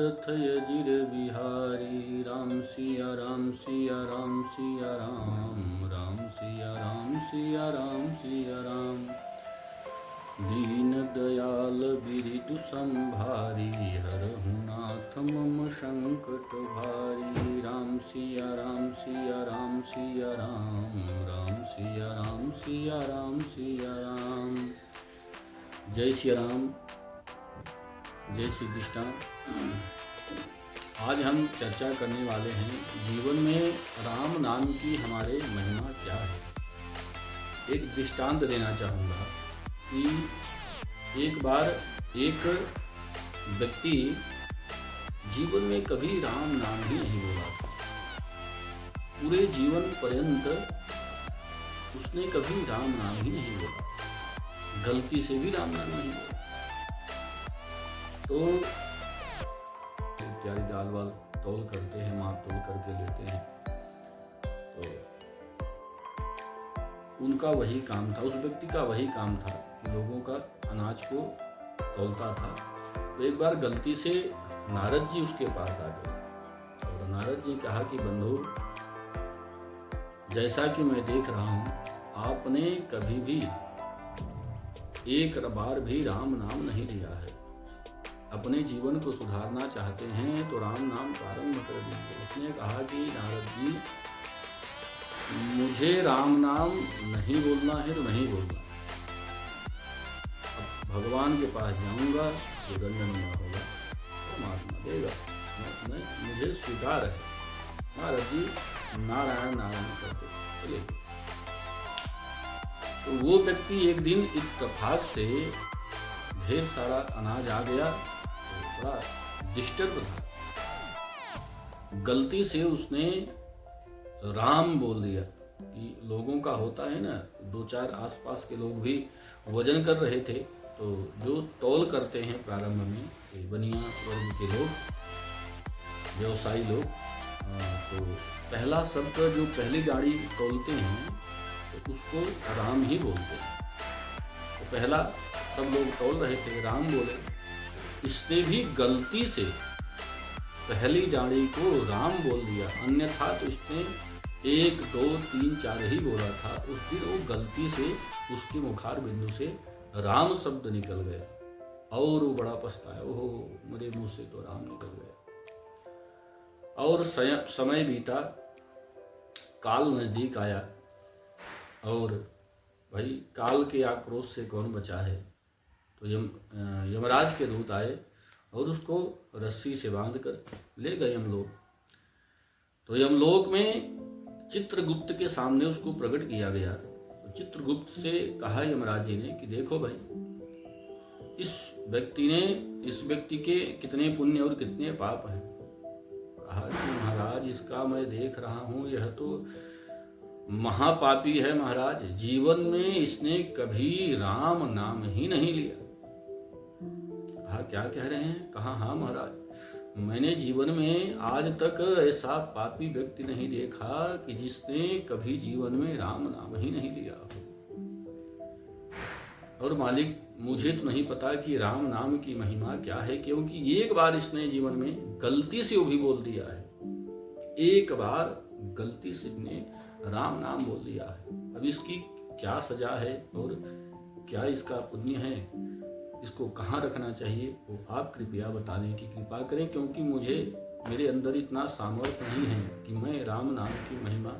तीरथ यजिर बिहारी। राम सिया राम सिया राम सिया राम, राम सिया राम सिया राम सिया राम। दीन दयाल बिरिदु संभारी, हरहु नाथ मम संकट भारी। राम सिया राम सिया राम सिया राम, राम सिया राम सिया राम सिया राम। जय श्री राम, जय श्री कृष्ण। आज हम चर्चा करने वाले हैं जीवन में राम नाम की हमारे महिमा क्या है। एक दृष्टांत देना चाहूँगा कि एक बार एक व्यक्ति जीवन में कभी राम नाम ही नहीं बोला था। पूरे जीवन पर्यंत उसने कभी राम नाम ही नहीं बोला, गलती से भी राम नाम नहीं बोला। तो इत्यादि दाल वाल तौल करते हैं, माप तौल करके लेते हैं, तो उनका वही काम था, उस व्यक्ति का वही काम था कि लोगों का अनाज को तौलता था। तो एक बार गलती से नारद जी उसके पास आ गए और नारद जी कहा कि बंधु, जैसा कि मैं देख रहा हूँ आपने कभी भी एक बार भी राम नाम नहीं लिया है। अपने जीवन को सुधारना चाहते हैं तो राम नाम प्रारंभ कर दीजिए। उसने कहा कि नारद जी, मुझे राम नाम नहीं बोलना है तो नहीं बोलना, अब भगवान के पास जाऊंगा तो दंडन ना होगा, परमात्मा देगा, मुझे स्वीकार है। नारद जी नारायण नारायण करते चले। तो वो व्यक्ति एक दिन इत्तेफाक से ढेर सारा अनाज आ गया, तो बड़ा डिस्टर्ब था। गलती से उसने राम बोल दिया कि लोगों का होता है ना, दो चार आसपास के लोग भी वजन कर रहे थे, तो जो तौल करते हैं प्रारंभ में बनिया वर्ग के लोग, व्यवसायी लोग, तो पहला शब्द जो पहली गाड़ी तौलते हैं तो उसको राम ही बोलते हैं। तो पहला सब लोग तौल रहे थे, राम बोले। इसने भी गलती से पहली डाड़ी को राम बोल दिया, अन्यथा तो इसने 1 2 3 4 ही बोला था। उस दिन वो गलती से उसके मुखार बिंदु से राम शब्द निकल गया और वो बड़ा पछताया, ओहो मेरे मुंह से तो राम निकल गया। और समय बीता, काल नजदीक आया और भाई काल के आक्रोश से कौन बचा है। तो यमराज के दूत आए और उसको रस्सी से बांधकर ले गए यमलोक। तो यमलोक में चित्रगुप्त के सामने उसको प्रकट किया गया। तो चित्रगुप्त से कहा यमराज जी ने कि देखो भाई, इस व्यक्ति के कितने पुण्य और कितने पाप हैं। कहा कि महाराज, इसका मैं देख रहा हूँ, यह तो महापापी है महाराज। जीवन में इसने कभी राम नाम ही नहीं लिया। कहा क्या कह रहे हैं? कहा हाँ महाराज, मैंने जीवन में आज तक ऐसा पापी व्यक्ति नहीं देखा कि जिसने कभी जीवन में राम नाम ही नहीं लिया। और मालिक, मुझे तो नहीं पता कि राम नाम की महिमा क्या है, क्योंकि एक बार इसने जीवन में गलती से वो भी बोल दिया है। एक बार गलती से इसने राम नाम बोल दिया है। अब इसकी क्या सजा है और क्या इसका पुण्य है, इसको कहाँ रखना चाहिए, वो आप कृपया बताने की कृपा करें, क्योंकि मेरे अंदर इतना सामर्थ्य नहीं है कि मैं राम नाम की महिमा,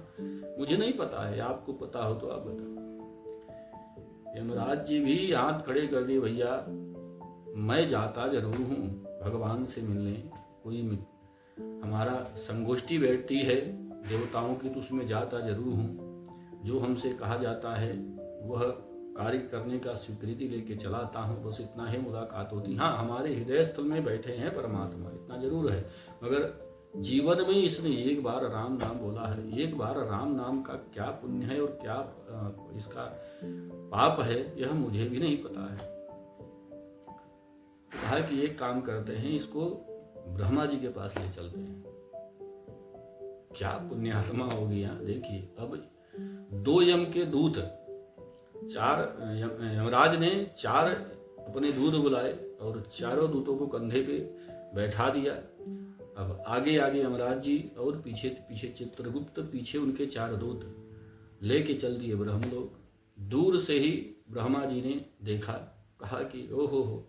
मुझे नहीं पता है। आपको पता हो तो आप बताओ। यमराज जी भी हाथ खड़े कर दिए, भैया मैं जाता जरूर हूँ भगवान से मिलने। कोई हमारा संगोष्ठी बैठती है देवताओं की, तो उसमें जाता जरूर हूँ। जो हमसे कहा जाता है वह कार्य करने का स्वीकृति लेके चलाता हूँ, बस इतना ही मुलाकात होती। हाँ, हमारे हृदय स्थल में बैठे हैं परमात्मा, इतना जरूर है। मगर जीवन में इसने एक बार राम नाम बोला है। एक बार राम नाम का क्या पुण्य है और क्या इसका पाप है, यह मुझे भी नहीं पता है। कहा कि एक काम करते हैं, इसको ब्रह्मा जी के पास ले चलते हैं। क्या पुण्यात्मा होगी यहाँ। देखिए, अब 2 यम के दूत, 4 यमराज ने 4 अपने दूत बुलाए और चारों दूतों को कंधे पे बैठा दिया। अब आगे आगे यमराज जी और पीछे पीछे चित्रगुप्त, पीछे उनके 4 दूत लेके चल दिए ब्रह्मलोक। दूर से ही ब्रह्मा जी ने देखा, कहा कि ओहो हो,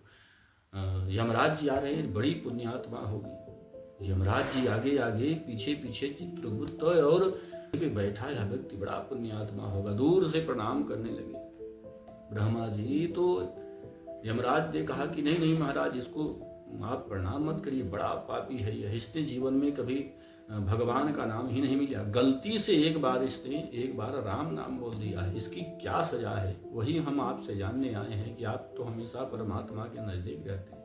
यमराज जी आ रहे हैं, बड़ी पुण्यात्मा होगी। यमराज जी आगे आगे पीछे पीछे चित्रगुप्त और पे बैठा यह व्यक्ति बड़ा पुण्यात्मा होगा। दूर से प्रणाम करने लगे ब्रह्मा जी। तो यमराज ने कहा कि नहीं नहीं महाराज, इसको आप प्रणाम मत करिए, बड़ा पापी है यह, इसने जीवन में कभी भगवान का नाम ही नहीं मिला। गलती से एक बार राम नाम बोल दिया है, इसकी क्या सजा है, वही हम आपसे जानने आए हैं कि आप तो हमेशा परमात्मा के नजदीक रहते हैं।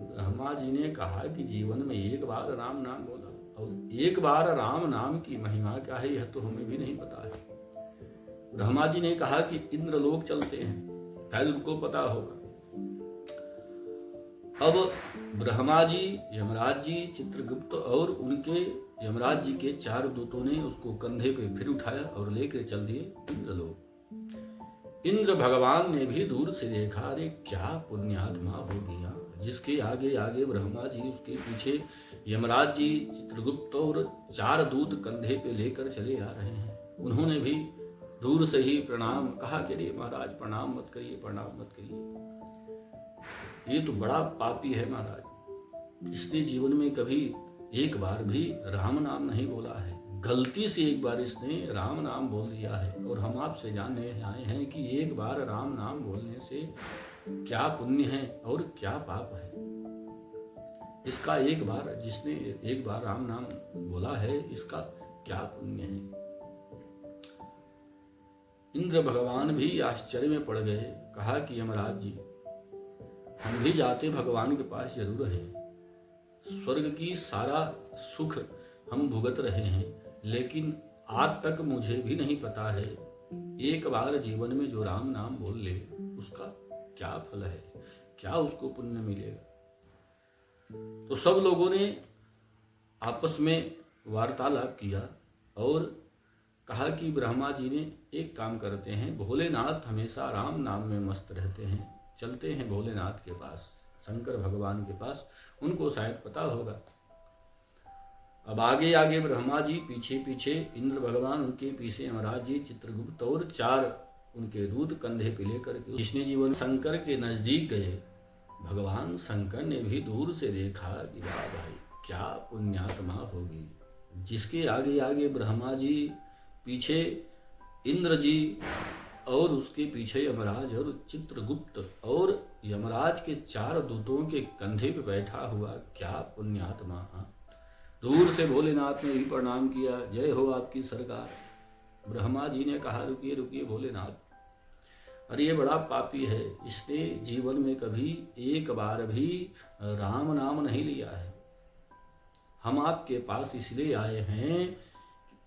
ब्रह्मा जी ने कहा कि जीवन में एक बार राम नाम बोला, और एक बार राम नाम की महिमा क्या है यह तो हमें भी नहीं पता है। ब्रह्मा जी ने कहा कि इंद्रलोक चलते हैं, शायद उनको पता होगा। अब ब्रह्मा जी, यमराज जी, चित्रगुप्त और उनके यमराज जी के 4 दूतों ने उसको कंधे पे फिर उठाया और लेकर चल दिए इंद्रलोक। इंद्र भगवान ने भी दूर से देखा, अरे क्या पुण्यात्मा हो गया, जिसके आगे आगे ब्रह्मा जी, उसके पीछे यमराज जी, चित्रगुप्त और 4 दूत कंधे पे लेकर चले आ रहे हैं। उन्होंने भी दूर से ही प्रणाम, कहा कि अरे महाराज प्रणाम मत करिए, प्रणाम मत करिए, ये तो बड़ा पापी है महाराज, इसने जीवन में कभी एक बार भी राम नाम नहीं बोला है, गलती से एक बार इसने राम नाम बोल दिया है। और हम आपसे जानने आए हैं कि एक बार राम नाम बोलने से क्या पुण्य है और क्या पाप है। इसका एक बार, जिसने एक बार राम नाम बोला है, इसका क्या पुण्य है। इंद्र भगवान भी आश्चर्य में पड़ गए, कहा कि यमराज जी, हम भी जाते भगवान के पास जरूर हैं, स्वर्ग की सारा सुख हम भुगत रहे हैं, लेकिन आज तक मुझे भी नहीं पता है एक बार जीवन में जो राम नाम बोल ले उसका क्या फल है, क्या उसको पुण्य मिलेगा। तो सब लोगों ने आपस में वार्तालाप किया और कहा कि ब्रह्मा जी ने एक काम करते हैं, भोलेनाथ हमेशा राम नाम में मस्त रहते हैं, चलते हैं भोलेनाथ के पास, शंकर भगवान के पास, उनको शायद पता होगा। अब आगे आगे ब्रह्मा जी, पीछे पीछे इंद्र भगवान, उनके पीछे यमराज जी, चित्रगुप्त और 4 उनके दूत कंधे पे लेकर के जिसने जीवन शंकर के नजदीक गए। भगवान शंकर ने भी दूर से देखा कि वाह भाई क्या पुण्यात्मा होगी, जिसके आगे आगे ब्रह्मा जी, पीछे इंद्र जी और उसके पीछे यमराज और चित्रगुप्त और यमराज के 4 दूतों के कंधे पे बैठा हुआ क्या पुण्यात्मा। दूर से भोलेनाथ ने भी प्रणाम किया, जय हो आपकी सरकार। ब्रह्मा जी ने कहा रुकिए रुकिए भोलेनाथ, अरे ये बड़ा पापी है, इसने जीवन में कभी एक बार भी राम नाम नहीं लिया है। हम आपके पास इसलिए आए हैं,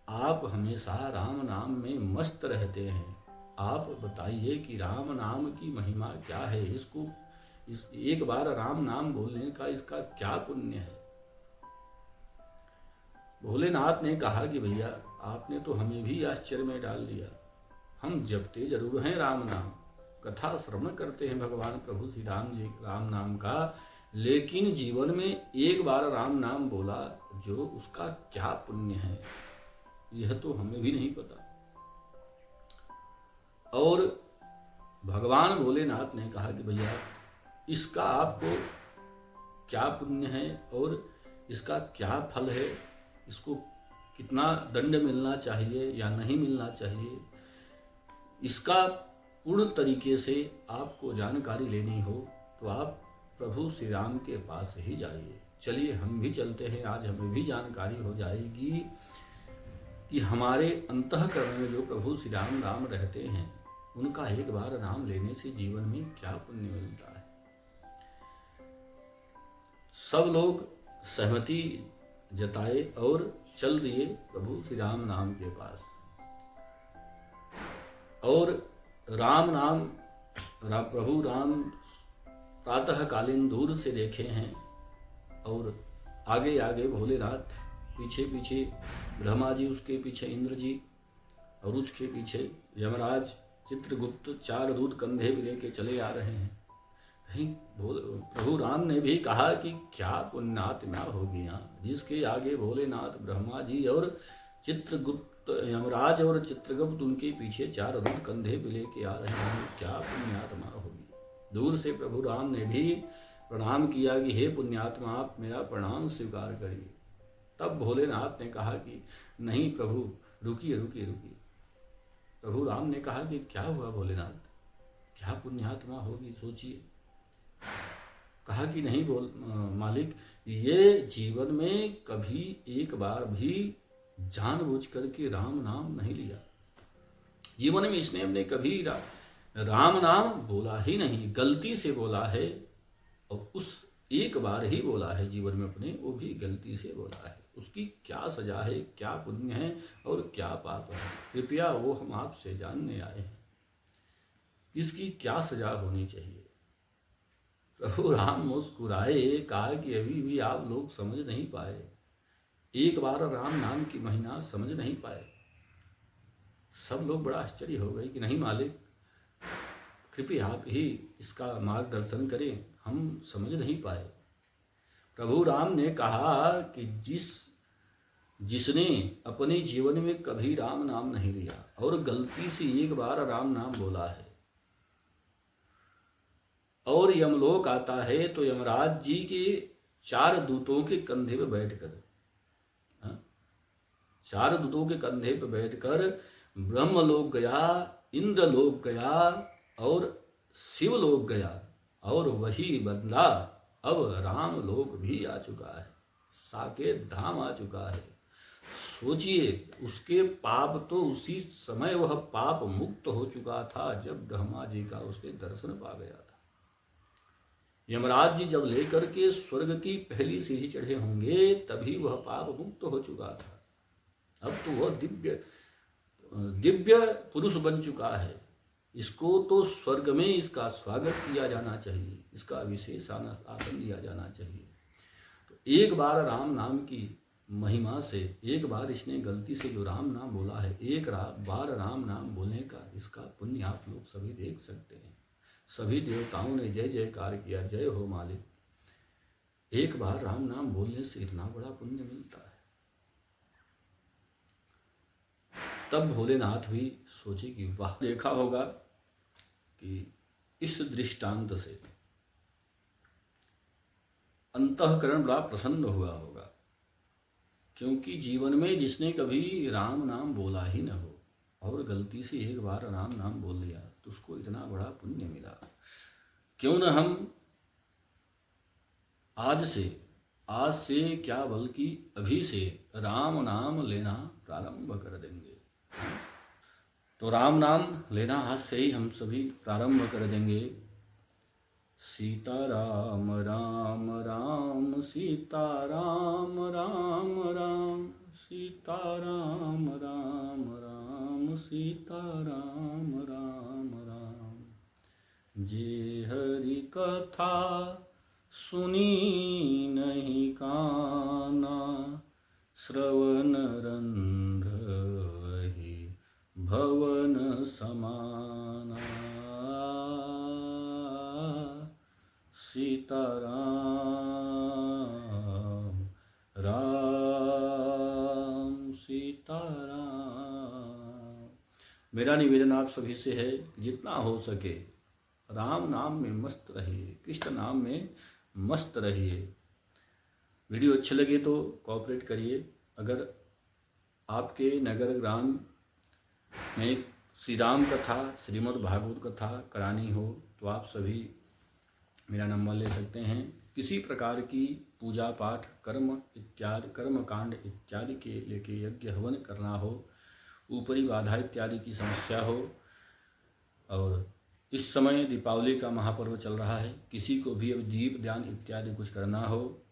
आप हमेशा राम नाम में मस्त रहते हैं, आप बताइए कि राम नाम की महिमा क्या है, इसको इस एक बार राम नाम बोलने का इसका क्या पुण्य है। भोलेनाथ ने कहा कि भैया आपने तो हमें भी आश्चर्य में डाल दिया, हम जपते जरूर हैं राम नाम, कथा श्रवण करते हैं भगवान प्रभु श्री राम जी राम नाम का, लेकिन जीवन में एक बार राम नाम बोला जो उसका क्या पुण्य है यह तो हमें भी नहीं पता। और भगवान भोलेनाथ ने कहा कि भैया इसका आपको क्या पुण्य है और इसका क्या फल है, इसको कितना दंड मिलना चाहिए या नहीं मिलना चाहिए, इसका पूर्ण तरीके से आपको जानकारी लेनी हो तो आप प्रभु श्री राम के पास ही जाइए। चलिए हम भी चलते हैं, आज हमें भी जानकारी हो जाएगी कि हमारे अंतःकरण में जो प्रभु श्री राम राम रहते हैं उनका एक बार नाम लेने से जीवन में क्या पुण्य मिलता है। सब लोग सहमति जताए और चल दिए प्रभु श्री राम नाम के पास। और राम नाम प्रभु राम प्रातः कालीन दूर से देखे हैं और आगे आगे भोलेनाथ, पीछे पीछे ब्रह्मा जी, उसके पीछे इंद्र जी और उसके पीछे यमराज, चित्रगुप्त, 4 दूत कंधे भी लेके चले आ रहे हैं। कहीं प्रभु राम ने भी कहा कि क्या पुण्यात्मा हो गया जिसके आगे भोलेनाथ ब्रह्मा जी और चित्रगुप्त यमराज और चित्रगुप्त उनके पीछे 4 दूत कंधे पे लेके आ रहे हैं, क्या पुण्यात्मा होगी। दूर से प्रभु राम ने भी प्रणाम किया कि हे पुण्यात्मा आप मेरा प्रणाम स्वीकार करिए। तब भोलेनाथ ने कहा कि नहीं प्रभु, रुकिए रुकिए रुकिए। प्रभु राम ने कहा कि क्या हुआ भोलेनाथ, क्या पुण्यात्मा होगी, सोचिए। कहा कि नहीं मालिक, ये जीवन में कभी एक बार भी जानबूझ करके राम नाम नहीं लिया। जीवन में इसने हमने कभी राम नाम बोला ही नहीं, गलती से बोला है, और उस एक बार ही बोला है जीवन में अपने, वो भी गलती से बोला है। उसकी क्या सजा है, क्या पुण्य है और क्या पाप है, कृपया वो हम आपसे जानने आए हैं। इसकी क्या सजा होनी चाहिए। प्रभु राम मुस्कुराए, कहा कि अभी भी आप लोग समझ नहीं पाए, एक बार राम नाम की महिमा समझ नहीं पाए। सब लोग बड़ा आश्चर्य हो गए कि नहीं मालिक, कृपया आप ही इसका मार्गदर्शन करें, हम समझ नहीं पाए। प्रभु राम ने कहा कि जिसने अपने जीवन में कभी राम नाम नहीं लिया और गलती से एक बार राम नाम बोला है, और यमलोक आता है तो यमराज जी के 4 दूतों के कंधे पे बैठकर, 4 दूतों के कंधे पे बैठकर ब्रह्मलोक गया, इंद्रलोक गया और शिवलोक गया, और वही बदला अब राम लोक भी आ चुका है, साकेत धाम आ चुका है। सोचिए, उसके पाप तो उसी समय वह पाप मुक्त हो चुका था जब ब्रह्मा जी का उसने दर्शन पा गया था। यमराज जी जब लेकर के स्वर्ग की पहली सीढ़ी चढ़े होंगे तभी वह पाप मुक्त हो चुका था। अब तो वह दिव्य पुरुष बन चुका है। इसको तो स्वर्ग में इसका स्वागत किया जाना चाहिए, इसका विशेष आसन दिया जाना चाहिए। तो एक बार राम नाम की महिमा से, एक बार इसने गलती से जो राम नाम बोला है, एक बार राम नाम बोलने का इसका पुण्य आप लोग सभी देख सकते हैं। सभी देवताओं ने जय जयकार किया, जय हो मालिक। एक बार राम नाम बोलने से इतना बड़ा पुण्य मिलता है। तब भोलेनाथ भी सोचे कि वाह, देखा होगा कि इस दृष्टांत से अंतःकरण बड़ा प्रसन्न हुआ होगा, क्योंकि जीवन में जिसने कभी राम नाम बोला ही न हो और गलती से एक बार राम नाम बोल लिया तो उसको इतना बड़ा पुण्य मिला। क्यों न हम आज से क्या बल्कि अभी से राम नाम लेना प्रारंभ कर देंगे। तो राम नाम लेना आज से ही हम सभी प्रारंभ कर देंगे। सीता राम राम राम सीता राम राम राम सीता राम राम राम सीता राम राम राम। जे हरि कथा सुनी नहीं काना, श्रवण रंध्र भवन समाना। सीता राम राम सीता राम। मेरा निवेदन आप सभी से है, जितना हो सके राम नाम में मस्त रहिए, कृष्ण नाम में मस्त रहिए। वीडियो अच्छे लगे तो कोऑपरेट करिए। अगर आपके नगर ग्राम में श्री राम कथा, श्रीमद् भागवत कथा करानी हो तो आप सभी मेरा नंबर ले सकते हैं। किसी प्रकार की पूजा पाठ, कर्म इत्यादि, कर्म कांड इत्यादि के लेके यज्ञ हवन करना हो, ऊपरी बाधा इत्यादि की समस्या हो, और इस समय दीपावली का महापर्व चल रहा है, किसी को भी अब दीप दान इत्यादि कुछ करना हो,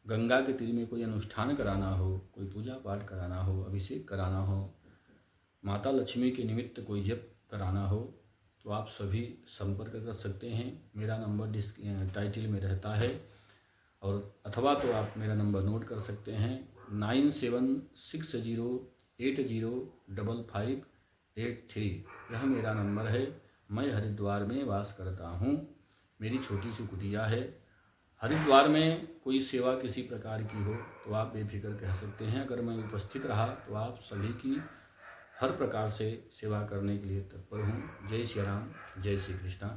गंगा के तीर में कोई अनुष्ठान कराना हो, कोई पूजा पाठ कराना हो, अभिषेक कराना हो, माता लक्ष्मी के निमित्त कोई जप कराना हो, तो आप सभी संपर्क कर सकते हैं। मेरा नंबर टाइटल में रहता है, और अथवा तो आप मेरा नंबर नोट कर सकते हैं 9760805583। यह मेरा नंबर है। मैं हरिद्वार में वास करता हूँ। मेरी छोटी सी कुटिया है। हरिद्वार में कोई सेवा किसी प्रकार की हो तो आप बेफिक्र कह सकते हैं। अगर मैं उपस्थित रहा तो आप सभी की हर प्रकार से सेवा करने के लिए तत्पर हूँ। जय श्री राम, जय श्री कृष्णा।